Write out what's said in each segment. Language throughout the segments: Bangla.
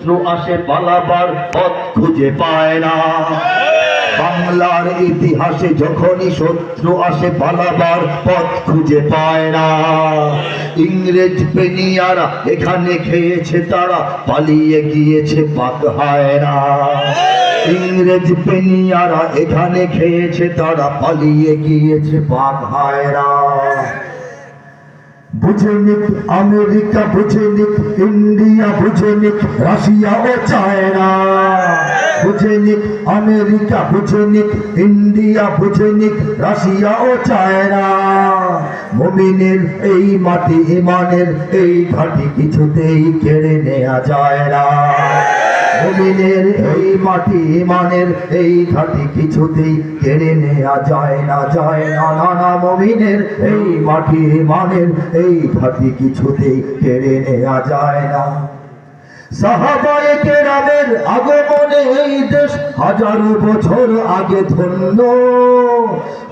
শত্রু আসে পালাবার পথ খুঁজে পায় না। বাংলার ইতিহাসে যখনই শত্রু আসে পালাবার পথ খুঁজে পায় না। ইংরেজ পেনিয়ারা এখানে খেয়েছে, তারা পালিয়ে গিয়েছে পাক হয় না। ইংরেজ পেনিয়ারা এখানে খেয়েছে, তারা পালিয়ে গিয়েছে পাক হয় না। বুঝে নিক আমেরিকা, বুঝে নিক ইন্ডিয়া, বুঝে নিক রাশিয়া ও চায়না। বুঝে নিক আমেরিকা, বুঝে নিক ইন্ডিয়া, বুঝে নিক রাশিয়া ও চায়না। মুমিনের এই মাটি ইমানের এই ঘাঁটি কিছুতেই কেড়ে নেওয়া যায় না। মুমিনের এই মাটি ইমানের এই ঘাঁটি কিছুতেই কেড়ে নেওয়া যায় না, যায় না, না না। মুমিনের এই মাটি ইমানের এই ঘাঁটি কিছুতেই কেড়ে নেওয়া যায় না। সাহাবায়ে কেরামের আগমনে এই দেশ হাজারো বছর আগে ধন্য।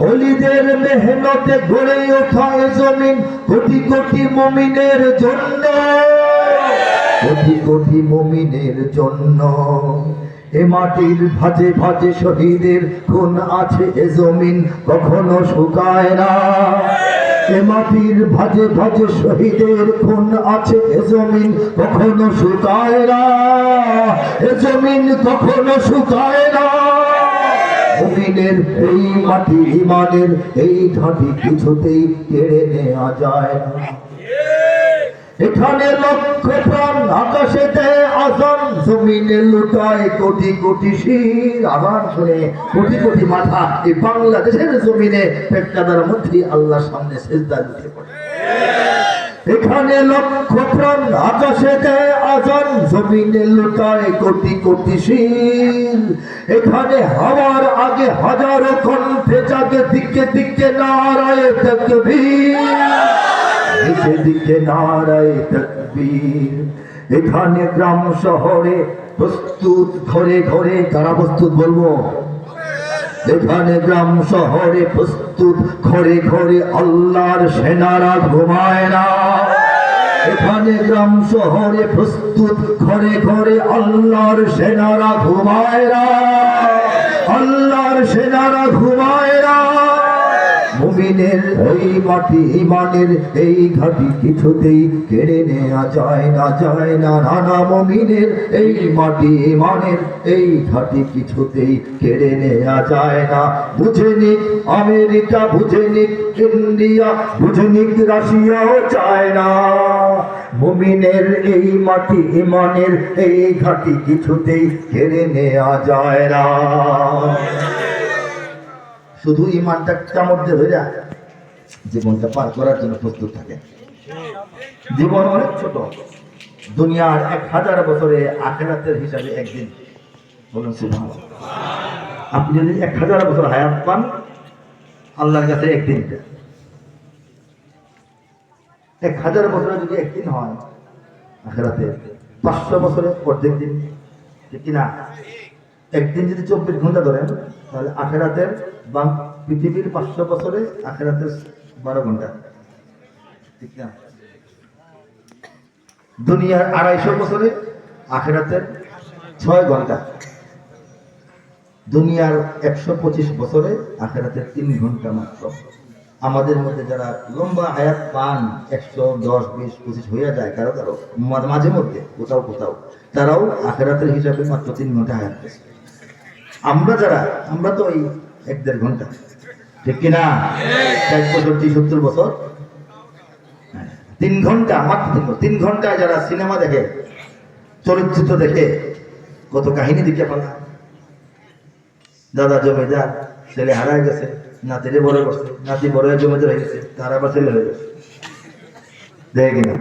ওলিদের মেহনতে গড়ে ওঠা এ জমিন কোটি কোটি মুমিনের জন্য, কোটি কোটি মুমিনের জন্য। এ মাটির ভাজে ভাজে শহীদের খুন আছে, এ জমিন কখনো শুকায় না। এ মাটির ভাজে ভাজে শহীদের খুন আছে, এ জমিন কখনো শুকায় না। এ জমিন কখনো শুকায় না। মুমিনের এই মাটি ইমানের এই ঘাঁটি কিছুতেই কেড়ে নেওয়া যায় না। এখানে লক্ষ প্রাণ, আকাশেতে আজান, জমিনে লুটায় কোটি কোটি শির। আজান শুনে কোটি কোটি মাথা এই বাংলাদেশের জমিনে পেটকাদার মধ্যে আল্লাহর সামনে সিজদায় উঠে পড়ে। এখানে লক্ষ প্রাণ, আকাশেতে আজান, জমিনে লুটায় কোটি কোটি শির। এখানে হওয়ার আগে হাজারো কণ্ঠে জাগে, দিকে দিকে নারায়ে তাকবীর, দিকে দিকে নারায়ে তাকবীর। এখানে গ্রাম শহরে প্রস্তুত, ঘরে ঘরে কারা প্রস্তুত বলবো? এখানে গ্রাম শহরে প্রস্তুত, ঘরে ঘরে আল্লাহর সেনারা ঘুমায় না। এখানে গ্রাম শহরে প্রস্তুত, ঘরে ঘরে আল্লাহর সেনারা ঘুমায় না। আল্লাহর সেনারা ঘুমায় না। মুমিনের এই মাটি ইমানের এই ঘাঁটি কিছুতেই কেড়ে নেওয়া যায় না, যায় না, না না। মুমিনের এই মাটি ইমানের এই ঘাঁটি কিছুতেই কেড়ে নেওয়া যায় না। বুঝে নিক আমেরিকা, বুঝে নিক ইন্ডিয়া, বুঝে নিক রাশিয়াও চায় না। মুমিনের এই মাটি ইমানের এই ঘাঁটি কিছুতেই কেড়ে নেওয়া যায় না। শুধু ইমানটার মধ্যে ধরে জীবনটা পার করার জন্য প্রস্তুত থাকে। জীবন অনেক ছোট, দুনিয়ার 1000 বছরে আখিরাতের হিসাবে একদিন। বলুন সুবহানাল্লাহ। আপনি যদি 1000 বছর হায়াত পান, আল্লাহর কাছে একদিন। 1000 বছরে যদি একদিন হয়, আখিরাতে 500 বছরে অর্ধেক দিন, ঠিক কিনা? একদিন যদি 24 ঘন্টা ধরেন, তাহলে আখিরাতের বা পৃথিবীর 500 বছরে আখিরাতের 12 ঘন্টা, ঠিক না? দুনিয়ার 250 বছরে আখিরাতের 6 ঘন্টা। দুনিয়ার 125 বছরে আখিরাতের 3 ঘন্টা মাত্র। আমাদের মধ্যে যারা লম্বা হায়াত পান, 110, 20, 25 হয়ে যায় কারো কারো মাঝে মধ্যে, কোথাও কোথাও, তারাও আখিরাতের হিসাবে মাত্র 3 ঘন্টা হায়াত পেয়েছে। আমরা যারা, আমরা তো এই 1-1.5 ঘন্টা, ঠিক কিনা? 60, 70 বছর, 3 ঘন্টা মাত্র। 3 ঘন্টায় যারা সিনেমা দেখে, চলচ্চিত্র দেখে, কত কাহিনী দেখে ফেলা। দাদা জমিদার, ছেলে হারায় গেছে, নাতিরে বড় করছে, নাতি বড় জমিদার হয়ে গেছে, তার আবার ছেলে হয়ে গেছে, দেখে কিনা?